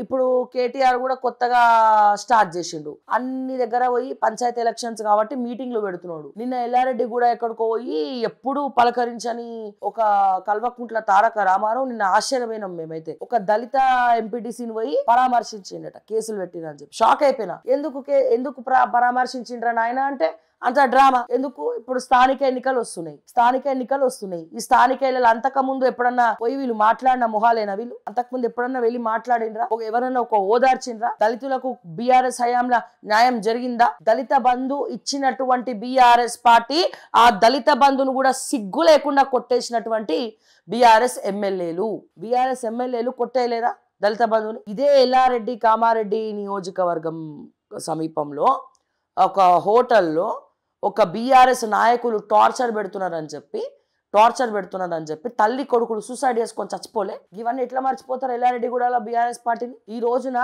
ఇప్పుడు కేటీఆర్ కూడా కొత్తగా స్టార్ట్ చేసిండు. అన్ని దగ్గర పోయి పంచాయతీ ఎలక్షన్స్ కాబట్టి మీటింగ్లు పెడుతున్నాడు. నిన్న ఎల్లారెడ్డి కూడా ఎక్కడికో పోయి ఎప్పుడు పలకరించని ఒక కల్వకుంట్ల తారక రామారావు నిన్న ఆశ్చర్యపోయినాం మేమైతే. ఒక దళిత ఎంపీటీసీని పోయి పరామర్శించిండట, కేసులు పెట్టినని చెప్పి షాక్ అయిపోయినా. ఎందుకు పరామర్శించిండ్రా నాయన అంటే అంత డ్రామా ఎందుకు? ఇప్పుడు స్థానిక ఎన్నికలు వస్తున్నాయి. ఈ స్థానిక ఎన్నికలు అంతకుముందు ఎప్పుడన్నా పోయి వీళ్ళు మాట్లాడిన మొహాలేనా? వీళ్ళు అంతకుముందు ఎప్పుడన్నా వెళ్ళి మాట్లాడినరా? ఎవరన్నా ఒక ఓదార్చిండ్రా? దళితులకు బీఆర్ఎస్ హయాంలో న్యాయం జరిగిందా? దళిత బంధు ఇచ్చినటువంటి బీఆర్ఎస్ పార్టీ ఆ దళిత బంధును కూడా సిగ్గు లేకుండా కొట్టేసినటువంటి బీఆర్ఎస్ ఎమ్మెల్యేలు కొట్టేయలేదా దళిత బంధుని? ఇదే ఎల్లారెడ్డి కామారెడ్డి నియోజకవర్గం సమీపంలో ఒక హోటల్లో ఒక బీఆర్ఎస్ నాయకులు టార్చర్ పెడుతున్నారని చెప్పి తల్లి కొడుకులు సూసైడ్ చేసుకొని చచ్చిపోలే. ఇవన్నీ ఎట్లా మర్చిపోతారు ఎల్లారెడ్డి కూడా బీఆర్ఎస్ పార్టీని? ఈ రోజున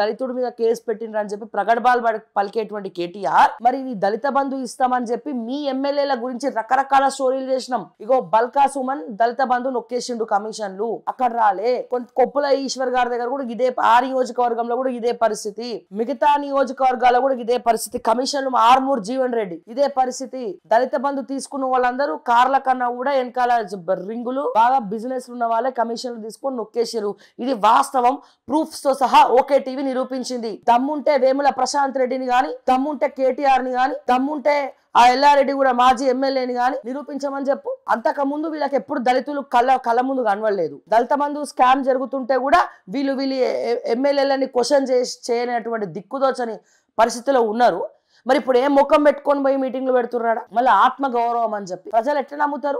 దళితుడి మీద కేసు పెట్టినరని చెప్పి ప్రగడ్బాల్ పలికేటువంటి కేటీఆర్ మరి ఈ దళిత బంధు ఇస్తామని చెప్పి మీ ఎమ్మెల్యేల గురించి రకరకాల స్టోరీలు చేసినాం. ఇగో బల్కా సుమన్ దళిత బంధు నొక్కేసిండు కమిషన్లు, అక్కడ రాలే. కొప్పుల ఈశ్వర్ గారి దగ్గర కూడా ఇదే, ఆ నియోజకవర్గంలో కూడా ఇదే పరిస్థితి, మిగతా నియోజకవర్గాల్లో కూడా ఇదే పరిస్థితి. కమిషన్లు ఆర్మూర్ జీవన్ రెడ్డి ఇదే పరిస్థితి. దళిత బంధు తీసుకున్న వాళ్ళందరూ కార్ల కన్నా కూడా వెనకాల రింగులు బాగా బిజినెస్ ఉన్న వాళ్ళే కమిషన్లు తీసుకొని నొక్కేసారు. ఇది వాస్తవం, ప్రూఫ్స్ తో సహా ఓకే టీవీ నిరూపించింది. దమ్ముంటే వేముల ప్రశాంత్ రెడ్డిని గాని, దమ్ముంటే కేటీఆర్ ని గాని, దమ్ముంటే ఆ ఎల్లారెడ్డి కూడా మాజీ ఎమ్మెల్యేని గాని నిరూపించమని చెప్పు. అంతకు ముందు వీళ్ళకి ఎప్పుడు దళితులు కళ్ళ ముందు కనవడలేదు. దళిత బంధు స్కామ్ జరుగుతుంటే కూడా వీళ్ళు ఎమ్మెల్యేలని క్వశ్చన్ చేయనటువంటి దిక్కుదోచని పరిస్థితిలో ఉన్నారు. మరి ఇప్పుడు ఏం ముఖం పెట్టుకొని పోయి మీటింగ్లు పెడుతున్నాడా? మళ్ళీ ఆత్మగౌరవం అని చెప్పి ప్రజలు ఎట్లా నమ్ముతారు?